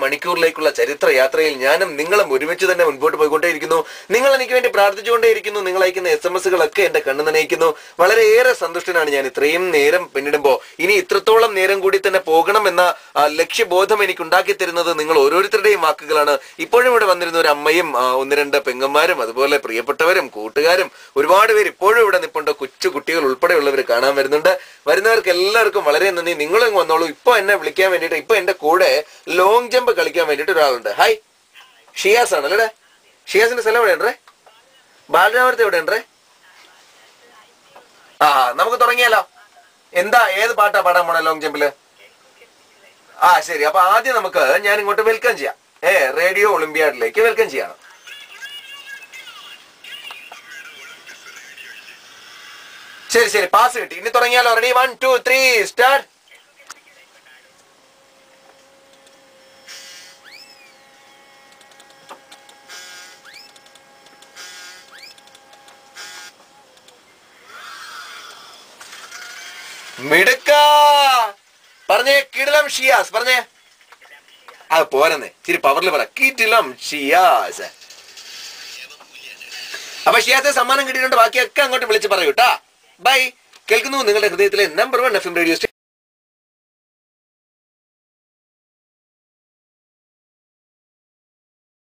മണിക്കൂറിലേക്കുള്ള ചരിത്ര യാത്രയിൽ ഞാനും നിങ്ങളും ഒരുമിച്ച് തന്നെ മുൻപോട്ട് പോയിക്കൊണ്ടേയിരിക്കുന്നു. നിങ്ങൾ എനിക്ക് വേണ്ടി പ്രാർത്ഥിച്ചുകൊണ്ടേയിരിക്കുന്നു. നിങ്ങൾ അയക്കുന്ന SMS-കളൊക്കെ എന്റെ കണ്ണു നനയിക്കുന്നു. വളരെയേറെ സന്തുഷ്ടനാണ് ഞാൻ. ഇത്രയും നേരം പിന്നിടുമ്പോ ഇനി ഇത്രത്തോളം നേരം കൂടി തന്നെ പോകണം എന്ന ലക്ഷ്യബോധം എനിക്ക് ഉണ്ടാക്കി തരുന്നത് നിങ്ങൾ ഓരോരുത്തരുടെയും വാക്കുകളാണ്. ഇപ്പോഴും ഇവിടെ വന്നിരുന്ന ഒരു അമ്മയും 1-2 പെങ്ങന്മാരും അതുപോലെ പ്രിയപ്പെട്ടവരും കൂട്ടുകാരും ഒരുപാട് പേര് ഇപ്പോഴും ഇവിടെ നിൽപ്പുണ്ട്. കൊച്ചു കുട്ടികൾ ഉൾപ്പെടെയുള്ളവർ കാണാൻ വരുന്നുണ്ട്. വരുന്നവർക്ക് എല്ലാവർക്കും വളരെ നന്ദി. നിങ്ങളും വന്നോളൂ. ഇപ്പൊ എന്നെ വിളിക്കാൻ വേണ്ടിയിട്ട് ഇപ്പൊ എന്റെ കൂടെ ലോങ് ജമ്പ് കളിക്കാൻ വേണ്ടിയിട്ട് ഒരാളുണ്ട്. ഹായ്, ഷിയാസ് ആണ് അല്ലേ? ഷിയാസിന്റെ സ്ഥലം എവിടെയുണ്ടേ? ബാലരാമപുരത്ത് എവിടെയുണ്ടേ? നമുക്ക് തുടങ്ങിയാലോ? എന്താ, ഏത് പാട്ടാ പാടാൻ പോണേ ലോങ് ജമ്പില്? ശരി. അപ്പൊ ആദ്യം നമുക്ക് ഞാൻ ഇങ്ങോട്ട് വെൽക്കം ചെയ്യാം. റേഡിയോ ഒളിമ്പിയാഡിലേക്ക് വെൽക്കം ചെയ്യണം. ശരി, പാസ് കിട്ടി. ഇനി തുടങ്ങിയാലോ? Ready, 1 2 3 start. മിടുക്ക പറഞ്ഞേ. കിടിലം ഷിയാസ് പറഞ്ഞേ. അത് പോരെന്നേ, ഇച്ചിരി പവറിൽ പറ. കിടിലം ഷിയാസ്. അപ്പൊ ഷിയാസെ സമ്മാനം കിട്ടിയിട്ടുണ്ട്. ബാക്കിയൊക്കെ അങ്ങോട്ട് വിളിച്ച് പറയൂട്ടാ. ബൈ. കേൾക്കുന്നു നിങ്ങളുടെ ഹൃദയത്തിലെ നമ്പർ 1 FM റേഡിയോ സ്റ്റേഷൻ.